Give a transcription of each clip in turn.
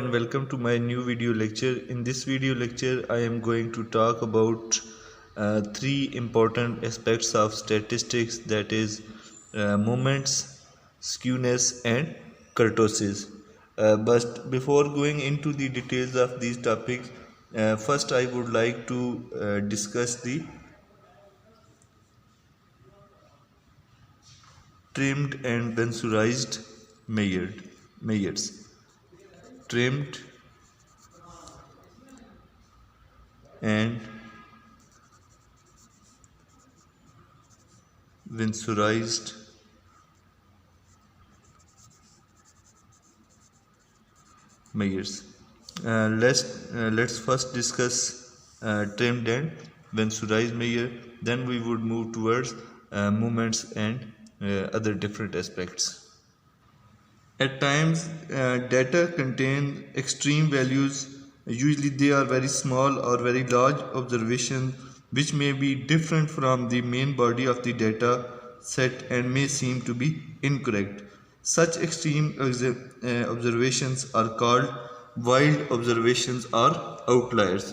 and welcome to my new video lecture. In this video lecture I am going to talk about three important aspects of statistics, that is moments, skewness and kurtosis. But before going into the details of these topics, first I would like to discuss the trimmed and bensurized measures. Trimmed and bensurized measures. Let's first discuss trimmed and bensurized measure. Then we would move towards movements and other different aspects. At times, data contain extreme values. Usually, they are very small or very large observations, which may be different from the main body of the data set and may seem to be incorrect. Such extreme observations are called wild observations or outliers.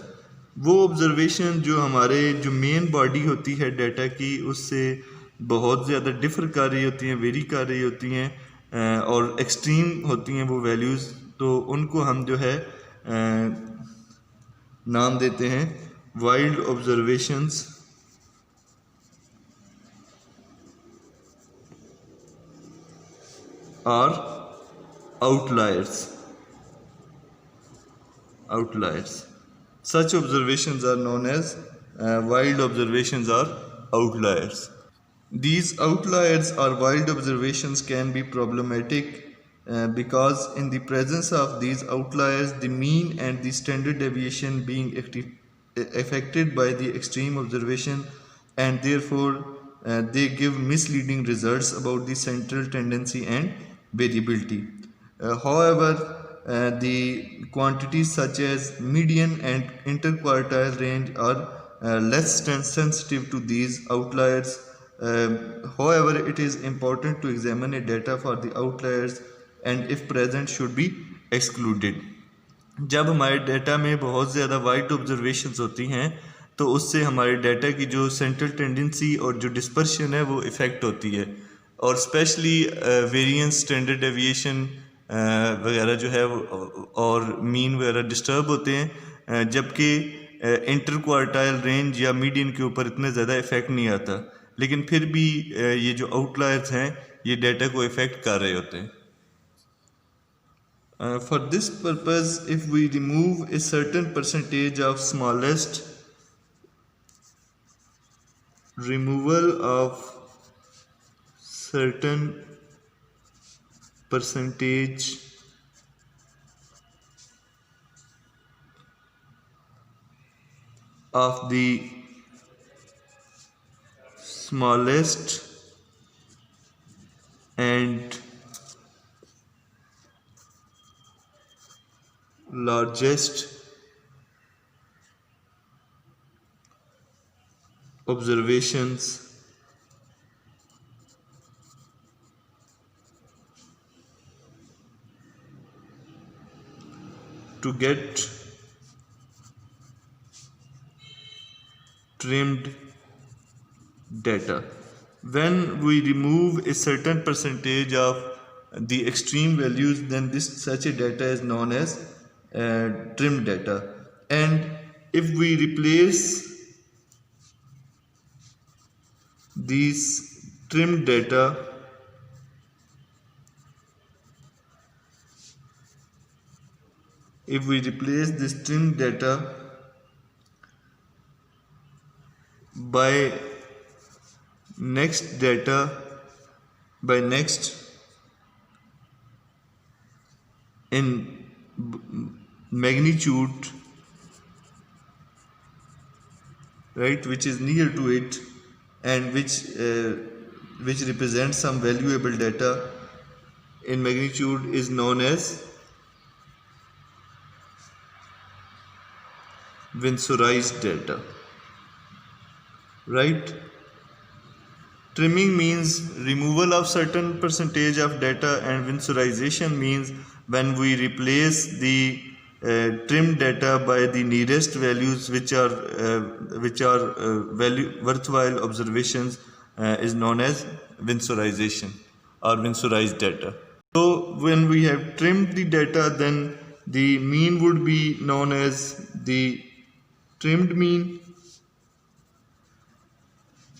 वो observation जो हमारे जो main body होती है data की उससे बहुत ज़्यादा डिफ़र कर रही होती हैं, वेरी कर रही होती हैं और एक्सट्रीम होती हैं वो वैल्यूज़, तो उनको हम जो है नाम देते हैं वाइल्ड ऑब्जर्वेशंस और outliers. Such observations are known as wild observations or outliers. These outliers or wild observations can be problematic because in the presence of these outliers, the mean and the standard deviation being affected by the extreme observation, and therefore they give misleading results about the central tendency and variability. However, the quantities such as median and interquartile range are less sensitive to these outliers. However, it is important to examine a data for the outliers and if present should be excluded. जब हमारे data में बहुत ज़्यादा wide observations होती हैं तो उससे हमारे डाटा की जो सेंट्रल टेंडेंसी और जो डिस्पर्शन है वो इफ़ेक्ट होती है, और स्पेशली वेरिएंस, स्टैंडर्ड डेविएशन वगैरह जो है और मीन वगैरह डिस्टर्ब होते हैं, जबकि इंटर क्वार्टाइल रेंज या मीडियन के ऊपर इतना ज़्यादा इफ़ेक्ट नहीं आता, लेकिन फिर भी ये जो आउटलायर्स हैं ये डाटा को इफ़ेक्ट कर रहे होते हैं. For this purpose, if we remove a certain percentage of smallest removal of certain percentage of the smallest and largest observations to get trimmed data. When we remove a certain percentage of the extreme values, then such a data is known as trimmed data. And if we replace these trimmed data by next in magnitude, right, which is near to it and which represents some valuable data in magnitude, is known as bensurized data, right? Trimming means removal of certain percentage of data and bensurization means when we replace the trimmed data by the nearest values which are worthwhile observations is known as Winsorization or Winsorized data. So when we have trimmed the data, then the mean would be known as the trimmed mean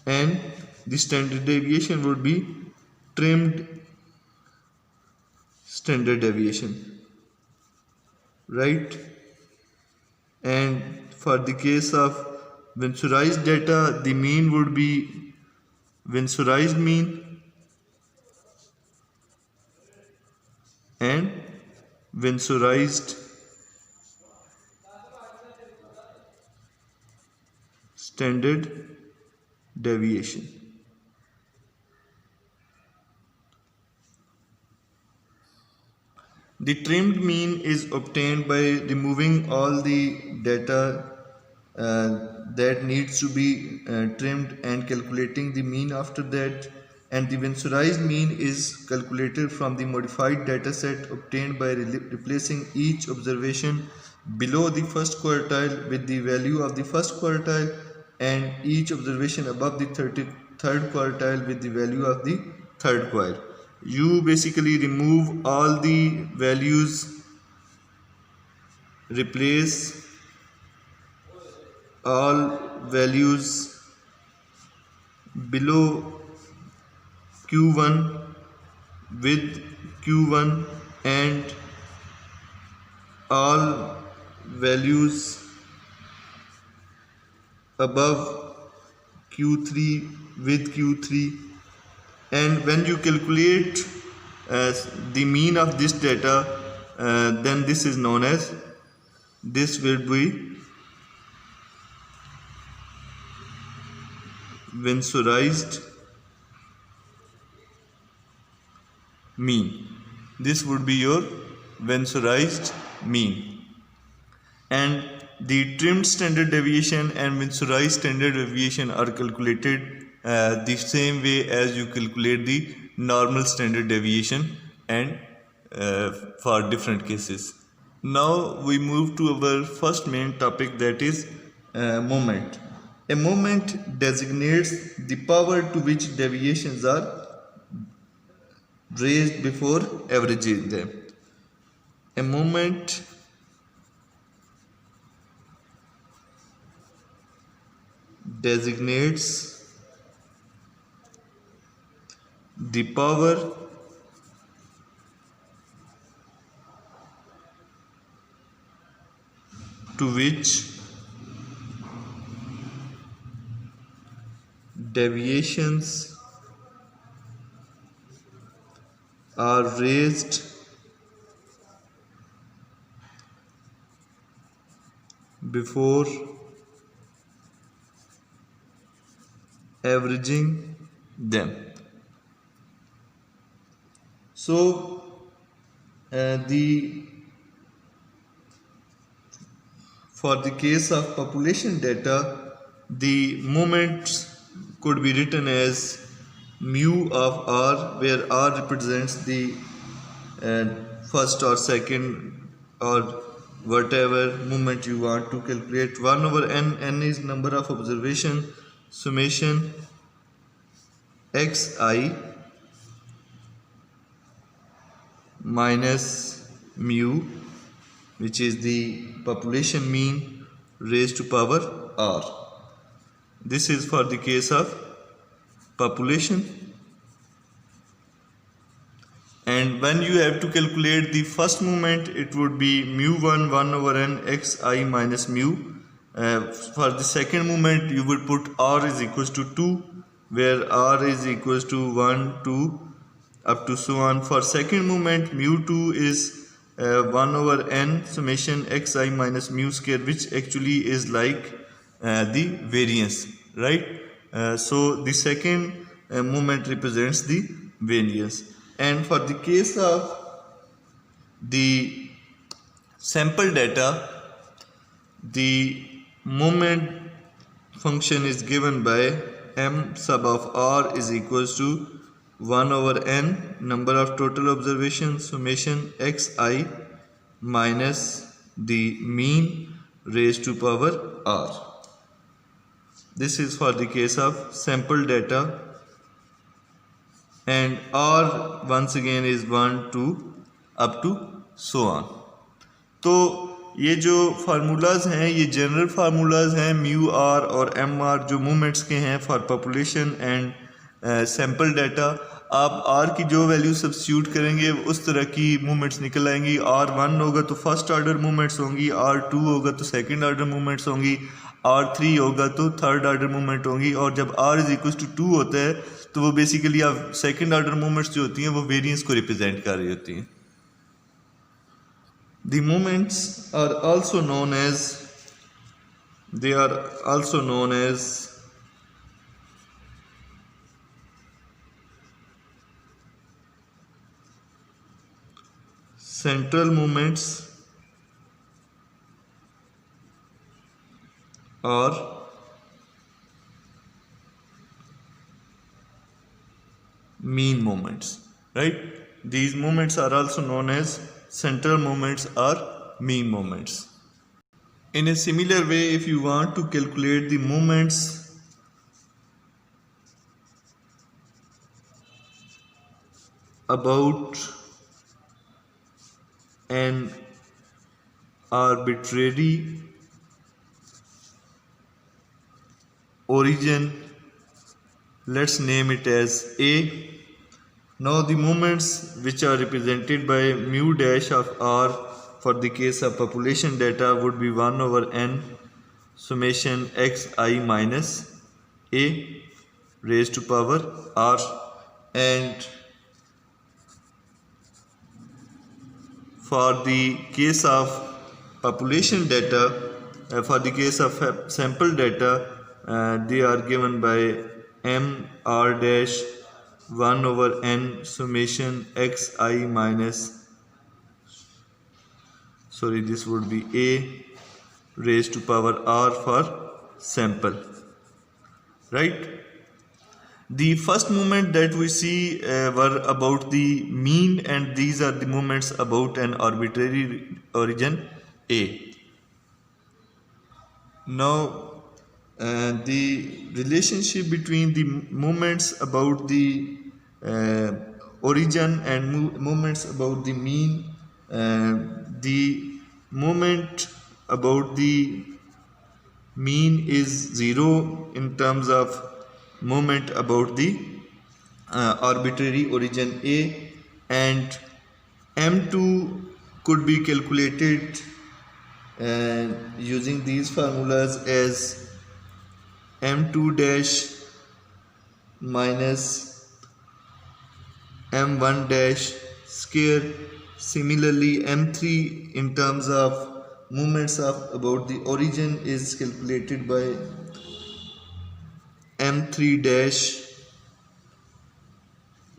and the standard deviation would be trimmed standard deviation, right? And for the case of Winsorized data, the mean would be Winsorized mean and Winsorized standard deviation. The trimmed mean is obtained by removing all the data that needs to be trimmed and calculating the mean after that, and the Winsorized mean is calculated from the modified data set obtained by replacing each observation below the first quartile with the value of the first quartile and each observation above the third quartile with the value of the third quartile. You basically remove all the values, replace all values below Q1 with Q1 and all values above Q3 with Q3, and when you calculate the mean of this data, then this is known as, this will be Winsorized mean. This would be your Winsorized mean. And the trimmed standard deviation and Winsorized standard deviation are calculated the same way as you calculate the normal standard deviation and for different cases. Now we move to our first main topic, that is moment. A moment designates the power to which deviations are raised before averaging them. A moment designates the power to which deviations are raised before averaging them. So for the case of population data, the moments could be written as mu of r, where r represents the first or second or whatever moment you want to calculate. 1 over n is number of observation, summation xi minus mu, which is the population mean raised to power r. This is for the case of population. And when you have to calculate the first moment, it would be mu1 1 over n xi minus mu. For the second moment, you would put r is equals to 2, where r is equals to 1, 2, up to so on. For second moment, mu2 is 1 over n summation xi minus mu square, which actually is like the variance, right? So the second moment represents the variance. And for the case of the sample data, the moment function is given by m sub of r is equals to 1 over n number of total observations summation xi minus the mean raised to power r. This is for the case of sample data, and r once again is 1 to up to so on. तो ये जो formulas हैं ये general formulas हैं mu R और M R जो movements के हैं for population and sample data. आप आर की जो वैल्यू सब्स्टिट्यूट करेंगे उस तरह की मूवमेंट्स निकल आएंगी. आर 1 होगा तो फर्स्ट ऑर्डर मूवमेंट्स होंगी, आर 2 होगा तो सेकंड ऑर्डर मूवमेंट्स होंगी, आर 3 होगा तो थर्ड ऑर्डर मूवमेंट होंगी. और जब आर इज इक्वल टू 2 होता है तो वो बेसिकली आप सेकंड ऑर्डर मूवमेंट्स जो होती हैं वो वेरिएंस को रिप्रेजेंट कर रही होती हैं. The moments are also known as central moments or mean moments, right? These moments are also known as central moments or mean moments. In a similar way, if you want to calculate the moments about an arbitrary origin, let's name it as A. Now the moments which are represented by mu dash of r for the case of population data would be 1 over n summation xi minus a raised to power r, and for the case of population data, for the case of sample data, they are given by m r dash 1 over n summation xi minus, this would be a raised to power r for sample, right? The first movement that we see were about the mean, and these are the movements about an arbitrary origin A. Now the relationship between the movements about the origin and movements about the mean, the moment about the mean is 0 in terms of moment about the arbitrary origin A, and m2 could be calculated using these formulas as m2 dash minus m1 dash square. Similarly, m3 in terms of movements of about the origin is calculated by m3 dash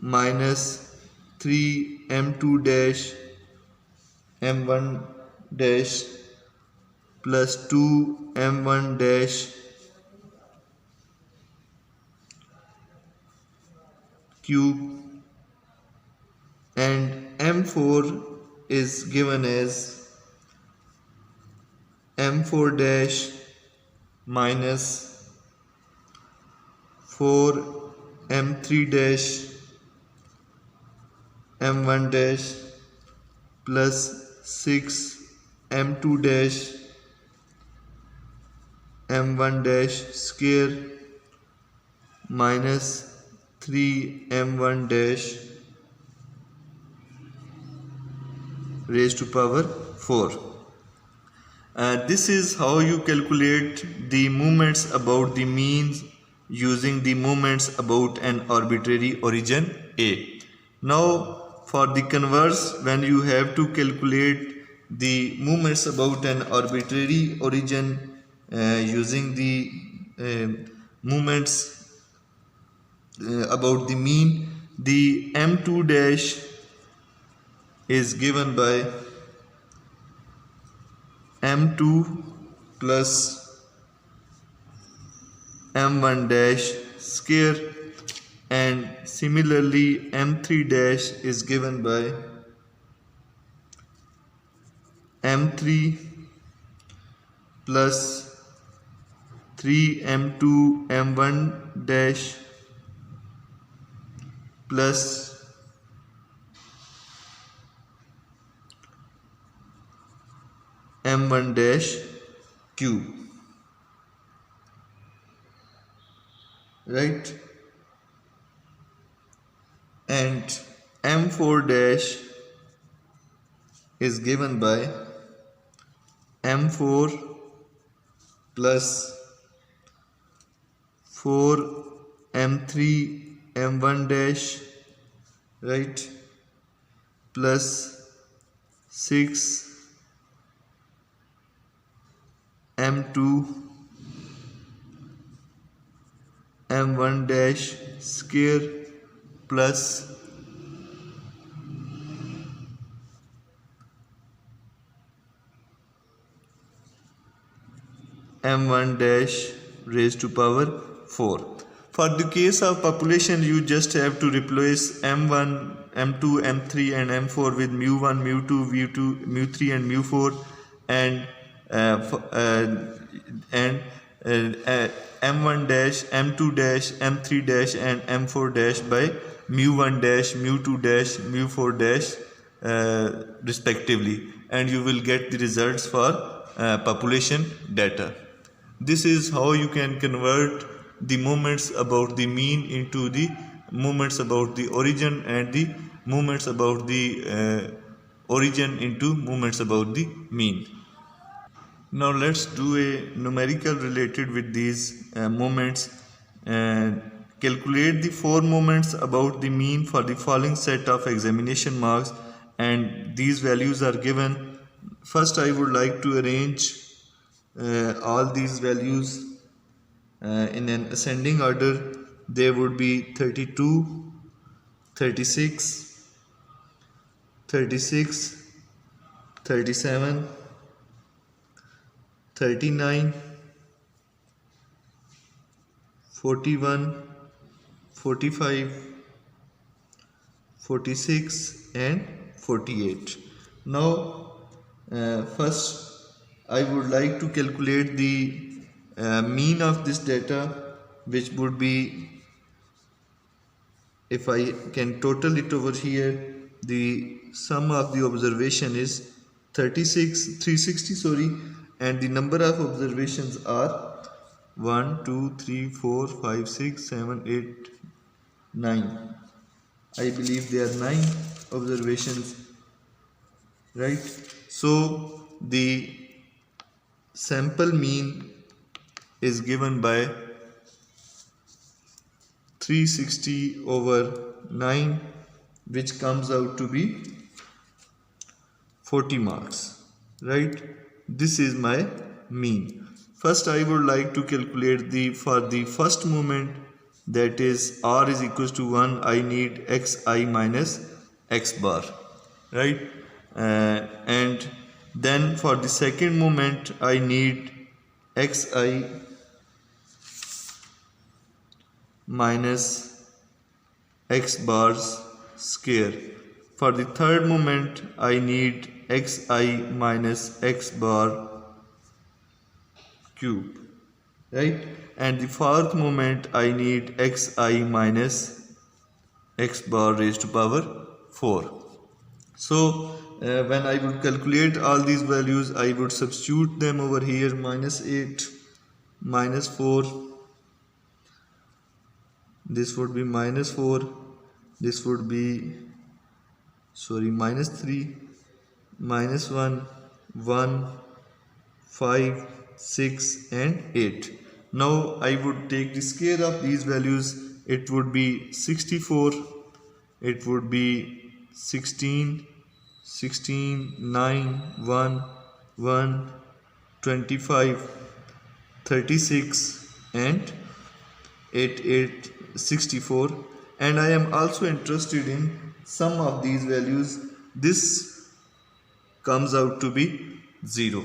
minus 3 m2 dash m1 dash plus 2 m1 dash cube, and m4 is given as m4 dash minus 4 m3 dash m1 dash plus 6 m2 dash m1 dash square minus 3 m1 dash raised to power 4. This is how you calculate the movements about the means using the movements about an arbitrary origin A. Now for the converse, when you have to calculate the movements about an arbitrary origin using the movements about the mean, the m2 dash is given by m2 plus m1 dash square, and similarly m3 dash is given by m3 plus 3m2 m1 dash plus m1 dash cube, right? And m4 dash is given by m4 plus 4 m3 m1 dash, right, plus 6 m2 m1 dash square plus m1 dash raised to power 4. For the case of population, you just have to replace m1, m2, m3 and m4 with mu1, mu2, mu2, mu3 and mu4 and m1 dash, m2 dash, m3 dash and m4 dash by mu1 dash, mu2 dash, mu4 dash respectively, and you will get the results for population data. This is how you can convert the moments about the mean into the moments about the origin and the moments about the origin into moments about the mean. Now let's do a numerical related with these moments and calculate the 4 moments about the mean for the following set of examination marks, and these values are given. First I would like to arrange all these values in an ascending order. There would be 32, 36, 36, 37, 39, 41, 45, 46 and 48. Now first I would like to calculate the mean of this data, which would be, if I can total it over here, the sum of the observation is 360 and the number of observations are 1 2 3 4 5 6 7 8 9. I believe there are 9 observations, right? So the sample mean is given by 360 over 9, which comes out to be 40 marks, right? This is my mean. First I would like to calculate for the first moment, that is r is equals to 1, I need xi minus x bar, right? And then for the second moment I need xi minus x bars square. For the third moment I need xi minus x bar cube, right? And the fourth moment I need xi minus x bar raised to power 4. So when I would calculate all these values, I would substitute them over here. Minus 8, minus 4, this would be minus 4, this would be minus 3, minus 1, 1, 5, 6 and 8. Now I would take the square of these values. It would be 64, it would be 16, 16, 9, 1, 1, 25, 36 and 8, 8, 64. And I am also interested in sum of these values. This comes out to be 0,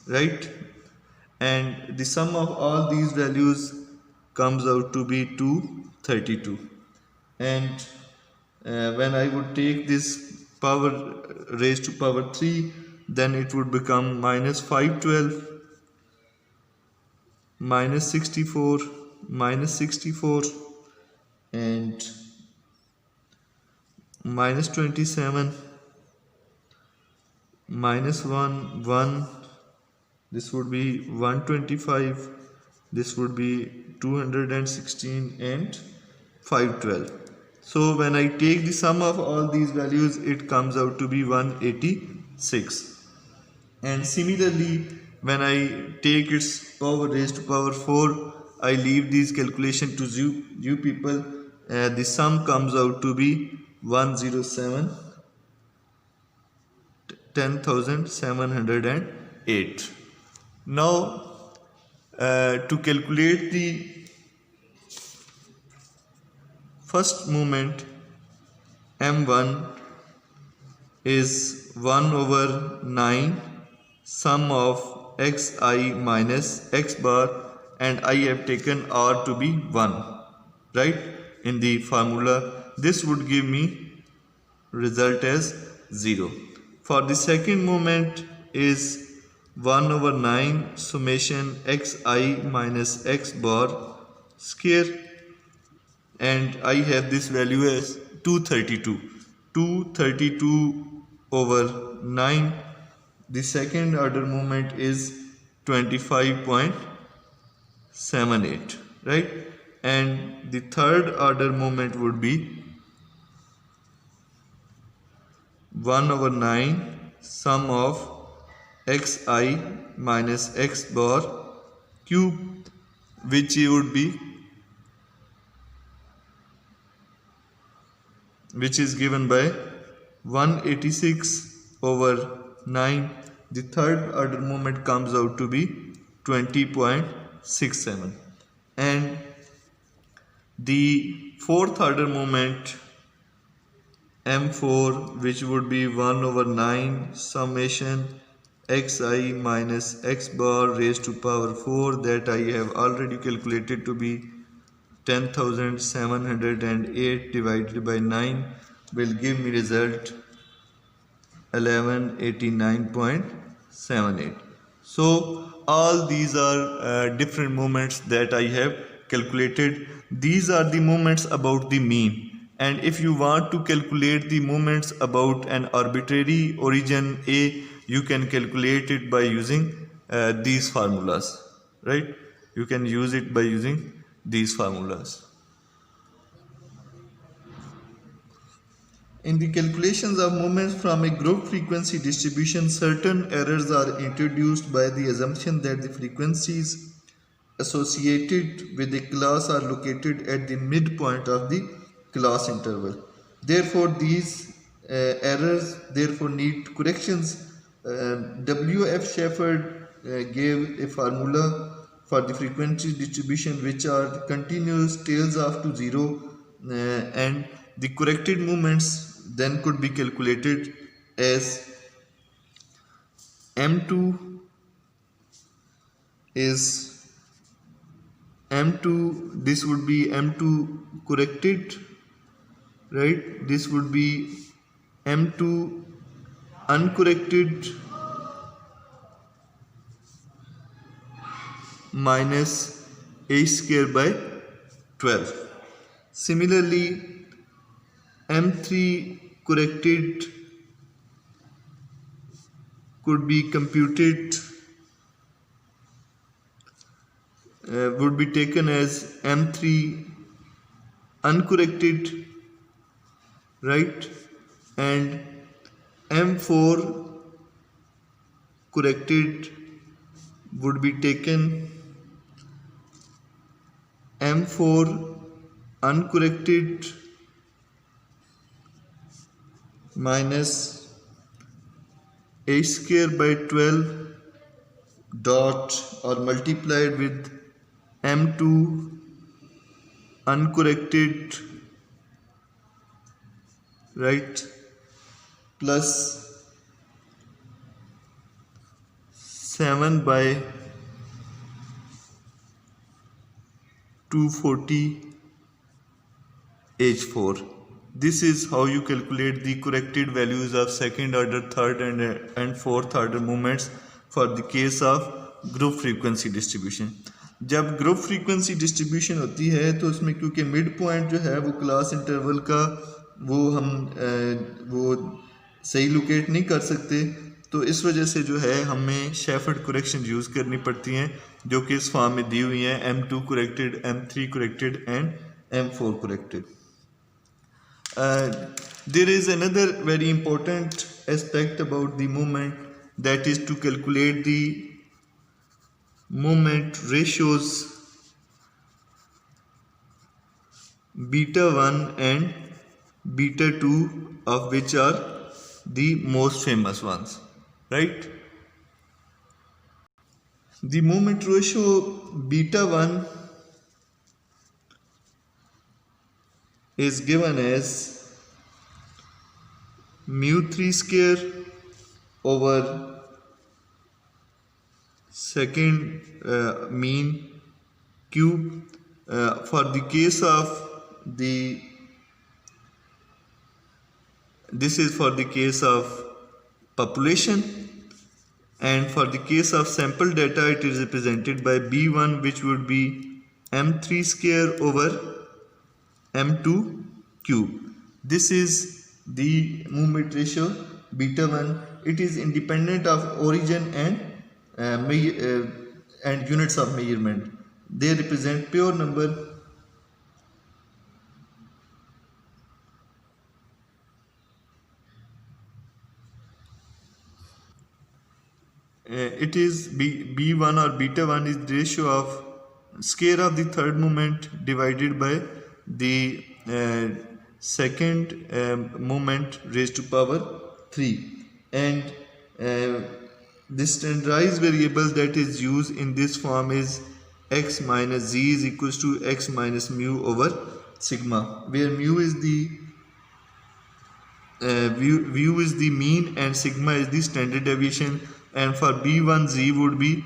right? And the sum of all these values comes out to be 2. 32. And when I would take this power raised to power 3, then it would become minus 512, minus 64, minus 64, and minus 27, minus 1, 1, this would be 125, this would be 216, and 512. So when I take the sum of all these values, it comes out to be 186. And similarly, when I take its power raised to power 4, I leave these calculation to you people. The sum comes out to be 107, 10,708. Now, to calculate the first moment, M1 is 1 over 9 sum of xi minus x bar, and I have taken r to be 1, right, in the formula. This would give me result as 0. For the second moment is 1 over 9 summation xi minus x bar square, and I have this value as 232. 232 over 9. The second order moment is 25.78, right? And the third order moment would be 1 over 9 sum of xi minus x bar cube, which is given by 186 over 9. The third order moment comes out to be 20.67, and the fourth order moment M4, which would be 1 over 9 summation xi minus x bar raised to power 4, that I have already calculated to be 10,708 divided by 9, will give me result 1189.78. So all these are different moments that I have calculated. These are the moments about the mean, and if you want to calculate the moments about an arbitrary origin A, you can calculate it by using these formulas, right? You can use it by using these formulas. In the calculations of moments from a group frequency distribution, certain errors are introduced by the assumption that the frequencies associated with a class are located at the midpoint of the class interval. Therefore, these errors need corrections. W.F. Shepherd gave a formula for the frequency distribution which are continuous tails off to 0, and the corrected moments then could be calculated as M2 is M2, this would be M2 corrected, right? This would be M2 uncorrected minus a square by 12. Similarly, M3 corrected could be computed, would be taken as M3 uncorrected, right? And M4 corrected would be taken M4 uncorrected minus a square by 12 dot or multiplied with M2 uncorrected, right, plus 7 by 240 H4. This is how you calculate the corrected values of second order, third and fourth order movements for the case of group frequency distribution. जब group frequency distribution होती है तो उसमें क्योंकि mid point जो है वो class interval का वो हम वो सही लोकेट नहीं कर सकते, तो इस वजह से जो है हमें शेफर्ड करेक्शन यूज़ करनी पड़ती हैं जो कि इस फॉर्म में दी हुई हैं M2 corrected, M3 corrected and M4 corrected. There is another very important aspect about the movement, that is to calculate the movement ratios beta 1 and beta 2, of which are the most famous ones, right? The movement ratio beta 1 is given as mu3 square over second mean cube. For the case of the, this is for the case of population, and for the case of sample data it is represented by B1, which would be M3 square over M2 cube. This is the movement ratio beta 1. It is independent of origin and units of measurement. They represent pure number. It is B1 or beta 1 is the ratio of square of the third moment divided by the second moment raised to power 3, and the standardized variable that is used in this form is x minus z is equals to x minus mu over sigma, where mu is the mu is the mean and sigma is the standard deviation, and for B1 z would be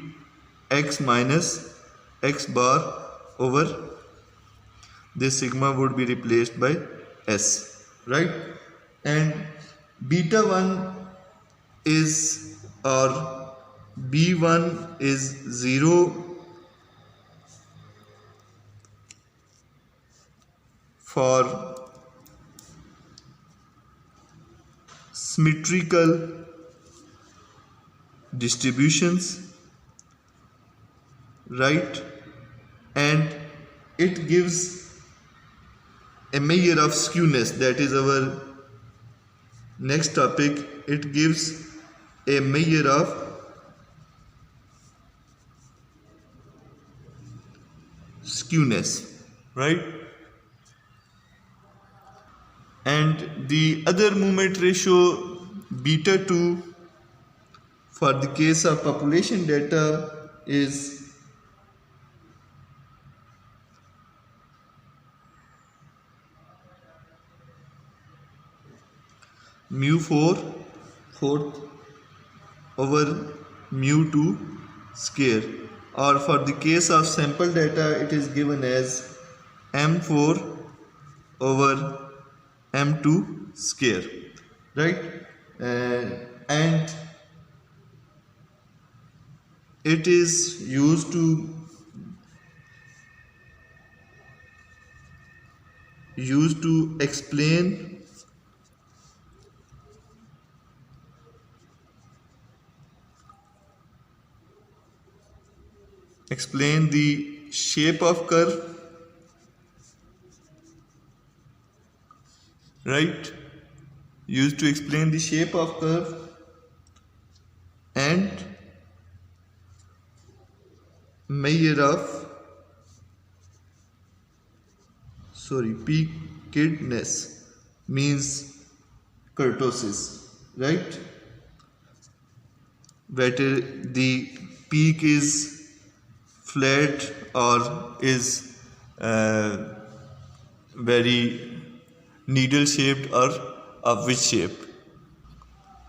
x minus x bar over this sigma would be replaced by s, right? And beta 1 is, or B1 is 0 for symmetrical distributions, right? And it gives a measure of skewness. That is our next topic. It gives a measure of skewness, right? And the other movement ratio beta 2 for the case of population data is mu4 fourth over mu2 square, or for the case of sample data it is given as m4 over m2 square, right? And it is used to explain the shape of curve, right? Used to explain the shape of curve and measure of peakedness, means kurtosis, right? Whether the peak is flat or is very needle shaped or of which shape.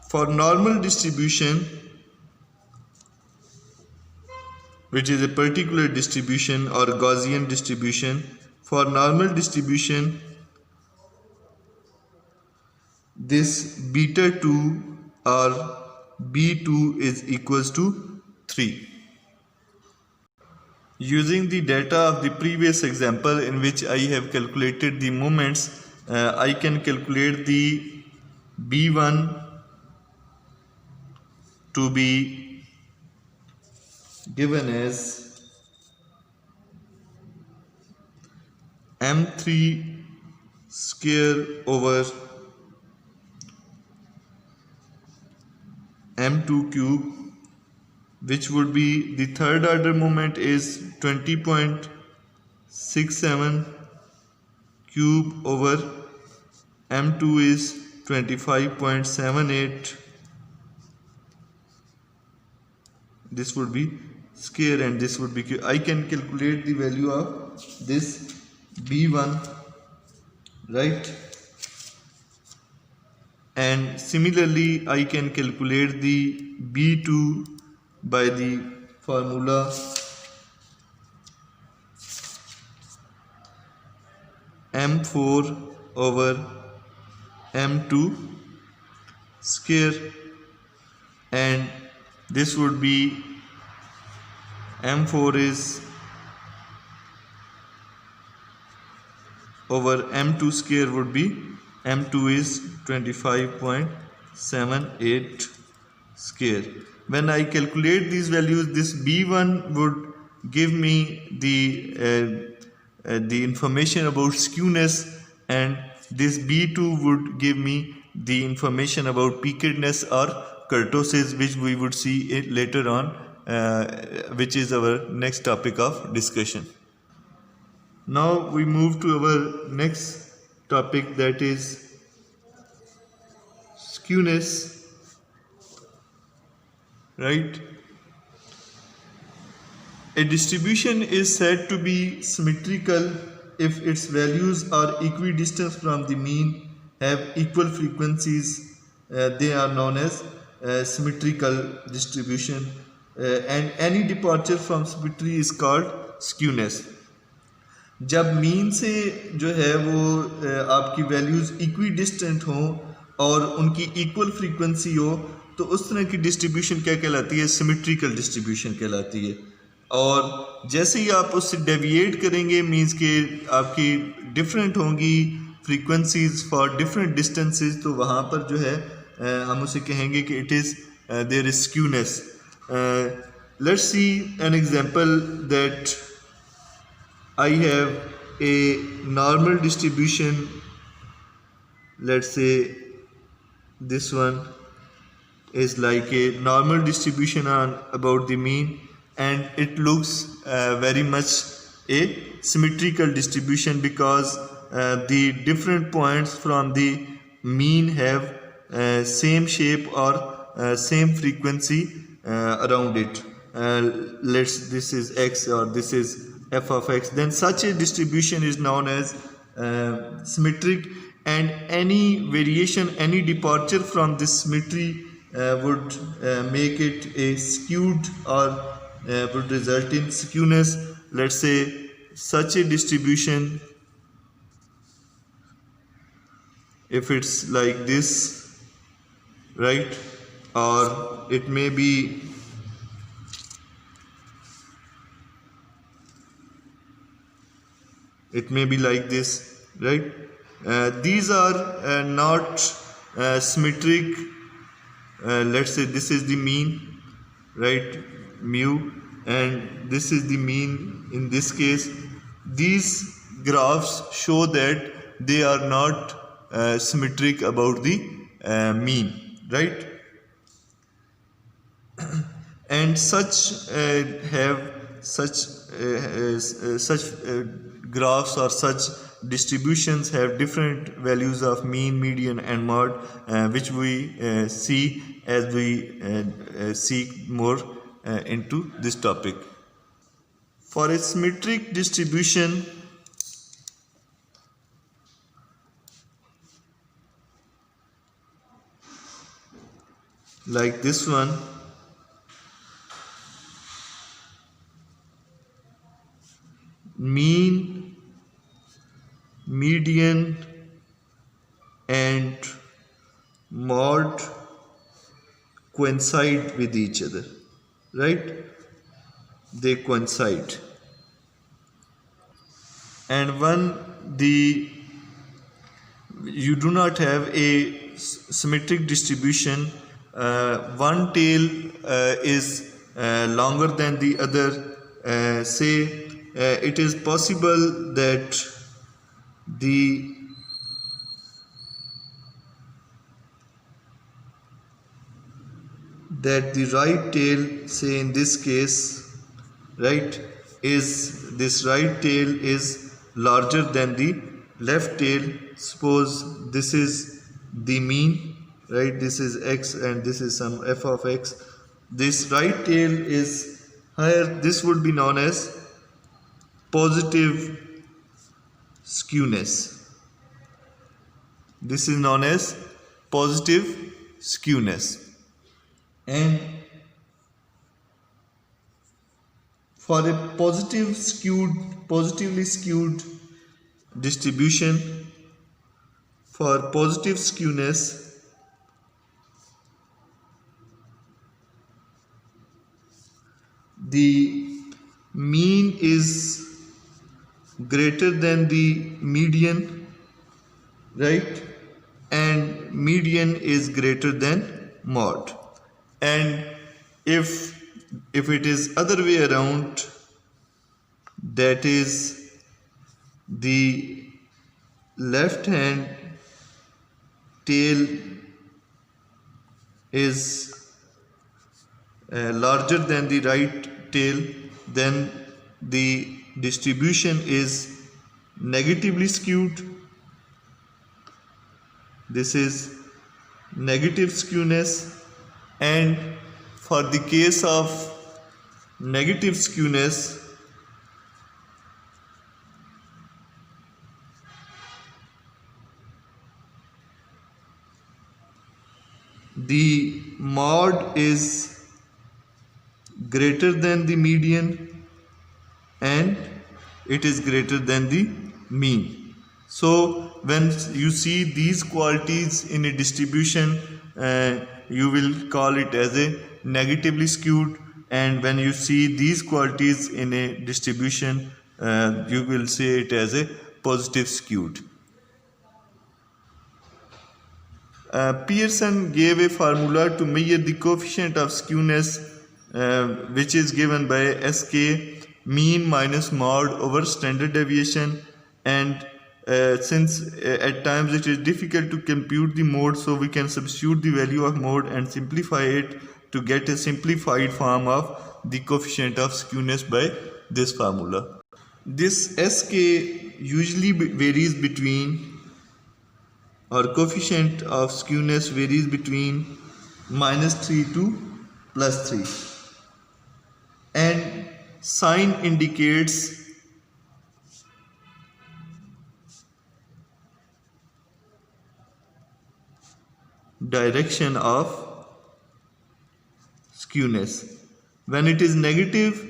For normal distribution, which is a particular distribution or Gaussian distribution, for normal distribution this beta 2 or B2 is equals to 3. Using the data of the previous example in which I have calculated the moments, I can calculate the B1 to be given as M3 square over M2 cube, which would be the third order moment is 20.67 cube over M2 is 25.78. This would be square and this would be cube. I can calculate the value of this B1, right? And similarly I can calculate the B2 by the formula M4 over M2 square, and this would be M4 is over M2 square would be M2 is 25.78 square. When I calculate these values, this B1 would give me the information about skewness, and this B2 would give me the information about peakedness or kurtosis, which we would see it later on, which is our next topic of discussion. Now we move to our next topic, that is skewness, right? A distribution is said to be symmetrical if its values are equidistant from the mean, have equal frequencies. They are known as symmetrical distribution, and any departure from symmetry is called skewness. जब mean से जो है वो आपकी values equidistant हों और उनकी equal frequency हो, तो उस तरह की डिस्ट्रीब्यूशन क्या कहलाती है? सिमेट्रिकल डिस्ट्रीब्यूशन कहलाती है। और जैसे ही आप उससे डेविएट करेंगे, मीन्स के आपकी डिफरेंट होंगी फ्रीक्वेंसीज फॉर डिफरेंट डिस्टेंसेस, तो वहाँ पर जो है हम उसे कहेंगे कि it is there is skewness. Let's see an example that I have a normal distribution. Let's say this one is like a normal distribution on about the mean, and it looks very much a symmetrical distribution because the different points from the mean have same shape or same frequency around it. This is x or this is f of x. Then such a distribution is known as symmetric, and any variation, any departure from this symmetry would make it a skewed or would result in skewness. Let's say such a distribution, if it's like this, right, or it may be like this, right? These are not symmetric. Let's say this is the mean, right, mu, and this is the mean. In this case, these graphs show that they are not symmetric about the mean, right? And such graphs or such distributions have different values of mean, median and mode, which we see as we seek more into this topic. For a symmetric distribution, like this one, mean, median and mod coincide with each other, right? They coincide. And when you do not have a symmetric distribution, one tail is longer than the other, say it is possible that the right tail, say in this case, right, is this right tail is larger than the left tail. Suppose this is the mean, right? This is x and this is some f of x. This right tail is higher. This would be known as positive skewness. This is known as positive skewness. And for a positively skewed distribution, for positive skewness, the mean is greater than the median, right? And median is greater than mod. And if it is other way around, that is the left hand tail is larger than the right tail, then the distribution is negatively skewed. This is negative skewness. And for the case of negative skewness, the mod is greater than the median and it is greater than the mean. So when you see these qualities in a distribution, you will call it as a negatively skewed, and when you see these qualities in a distribution, you will say it as a positive skewed. Pearson gave a formula to measure the coefficient of skewness, which is given by SK, mean minus mod over standard deviation. And since at times it is difficult to compute the mode, so we can substitute the value of mode and simplify it to get a simplified form of the coefficient of skewness by this formula. This SK usually varies between, or coefficient of skewness varies between -3 to +3, and sign indicates direction of skewness. When it is negative,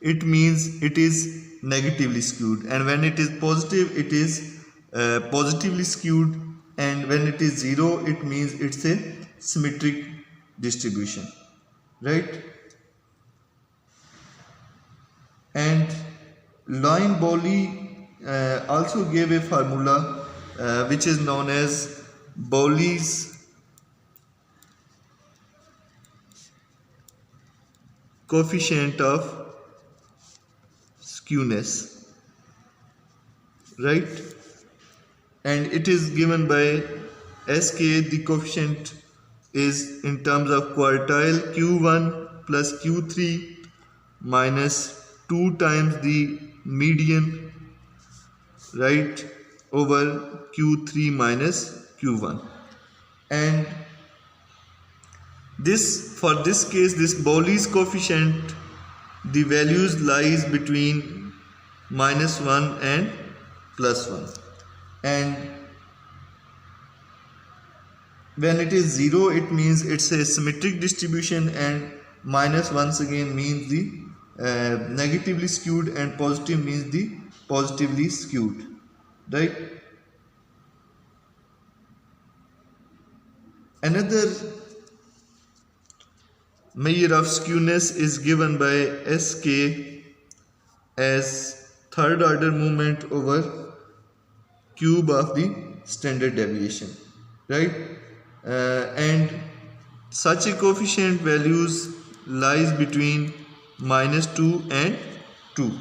it means it is negatively skewed, and when it is positive, it is positively skewed, and when it is 0, it means it's a symmetric distribution, right? And Loine-Bowley also gave a formula which is known as Bowley's coefficient of skewness, right? And it is given by SK. The coefficient is in terms of quartile Q1 plus Q3 minus 2 times the median, right, over Q3 minus Q1. And for this case, this Bowley's coefficient, the values lies between -1 and +1. And when it is 0, it means it's a symmetric distribution, and minus once again means the negatively skewed, and positive means the positively skewed, right? Another measure of skewness is given by SK as third order movement over cube of the standard deviation, right? And such a coefficient values lies between -2 and 2,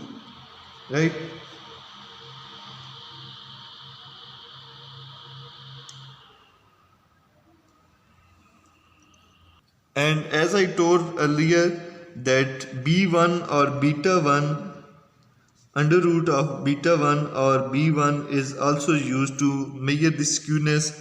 right? And as I told earlier that b1 or beta 1 under root of beta 1 or b1 is also used to measure the skewness,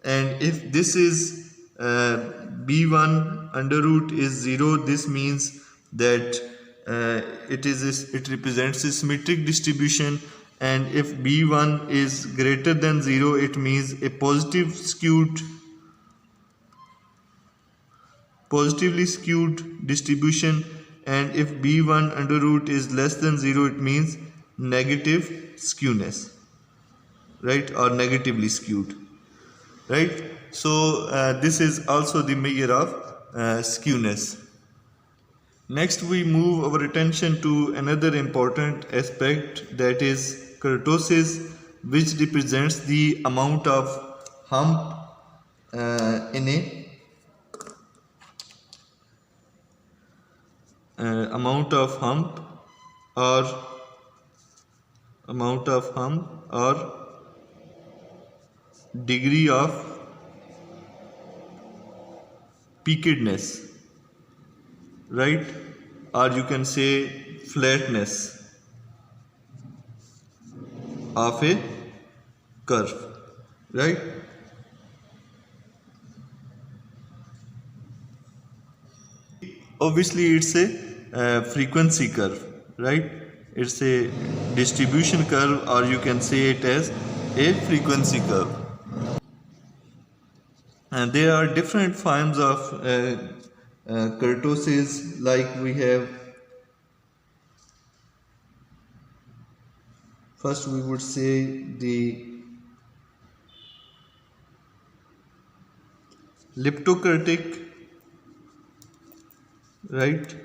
and if this is b1 under root is 0, this means that it represents a symmetric distribution, and if b1 is greater than 0, it means a positively skewed distribution, and if b1 under root is less than 0, it means negative skewness, right, or negatively skewed, right? So this is also the measure of skewness. Next we move our attention to another important aspect, that is kurtosis, which represents the amount of hump in a amount of hump or degree of peakedness, right, or you can say flatness of a curve, right? Obviously it's a frequency curve, right? It's a distribution curve, or you can say it as a frequency curve. And there are different forms of kurtosis, like we have, first we would say the leptokurtic, right?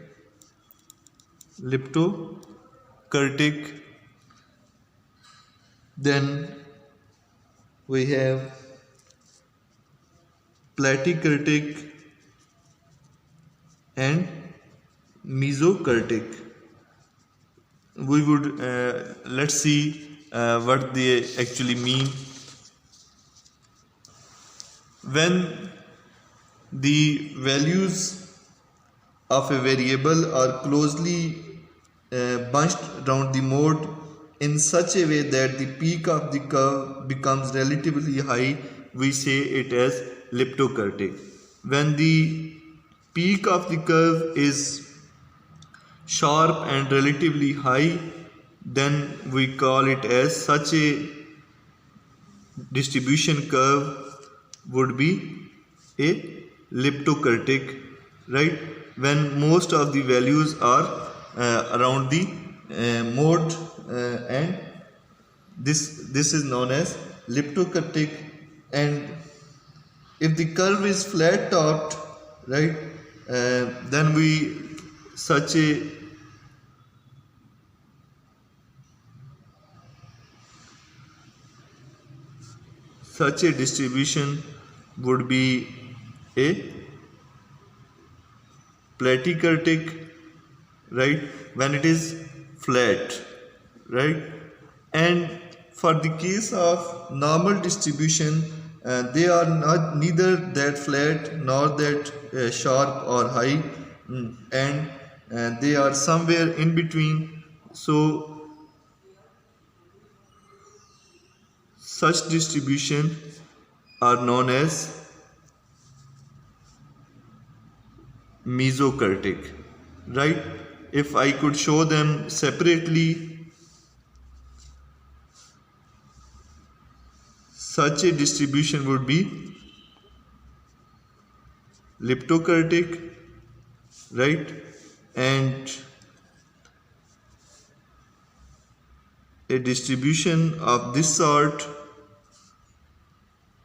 Leptokurtic. Then we have platykurtic and mesokurtic. We would let's see what they actually mean. When the values of a variable are closely bunched around the mode in such a way that the peak of the curve becomes relatively high, we say it as leptokurtic. When the peak of the curve is sharp and relatively high, then we call it as, such a distribution curve would be a leptokurtic, right? When most of the values are around the mode, and this is known as leptokurtic. And if the curve is flat topped, right, then we such a distribution would be a platykurtic, right, when it is flat, right? And for the case of normal distribution, they are neither that flat nor that sharp or high, and they are somewhere in between. So such distribution are known as mesokurtic, right? If I could show them separately, such a distribution would be leptokurtic, right? And a distribution of this sort,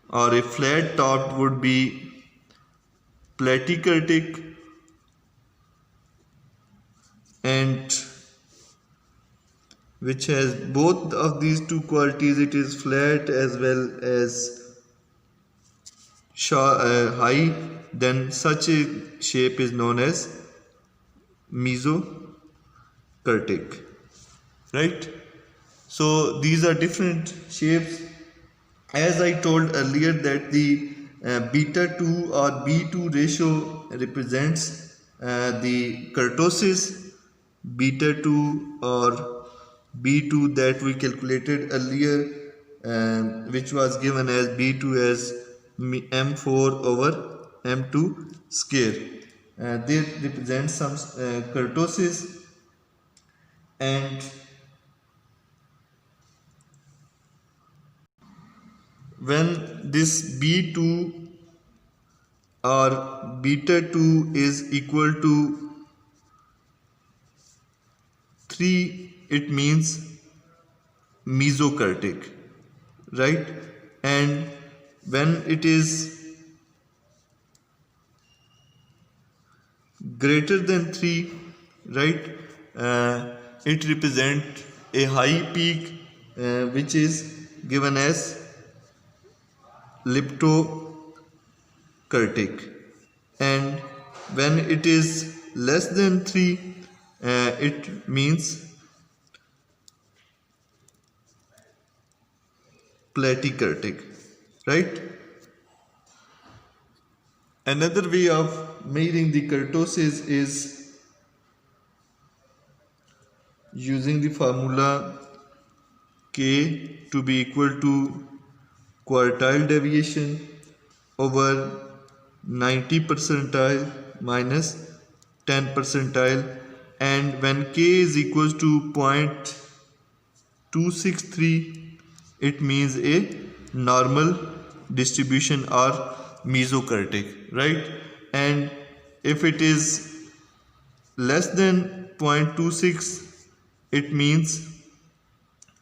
or a flat topped, would be platykurtic, and which has both of these two qualities. It is flat as well as high. Then such a shape is known as mesokurtic, right? So these are different shapes. As I told earlier that the beta 2 or B2 ratio represents the kurtosis. Beta 2 or B2 that we calculated earlier, which was given as B2 as M4 over M2 square. They represent some kurtosis, and when this B2 or beta 2 is equal to 3, it means mesokurtic, right? And when it is greater than 3, right, it represents a high peak, which is given as leptokurtic. And when it is less than 3, it means platykurtic, right? Another way of measuring the kurtosis is using the formula K to be equal to quartile deviation over 90 percentile minus 10 percentile, and when K is equal to 0.263, it means a normal distribution or mesokurtic, right? And if it is less than 0.26, it means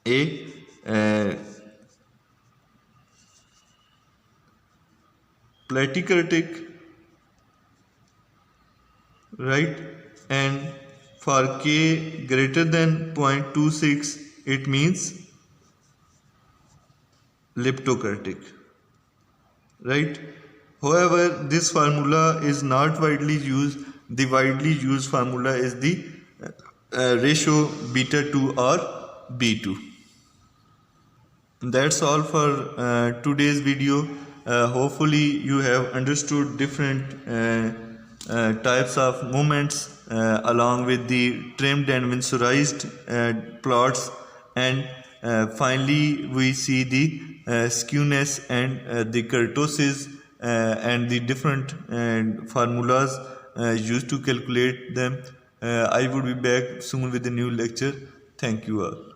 a platykurtic, right? And for K greater than 0.26, it means leptokurtic, right? However, this formula is not widely used. The widely used formula is the ratio beta 2 or B2. That's all for today's video. Hopefully you have understood different types of movements along with the trimmed and vinsorized plots, and finally we see the skewness and the kurtosis and the different formulas used to calculate them. I would be back soon with a new lecture. Thank you all.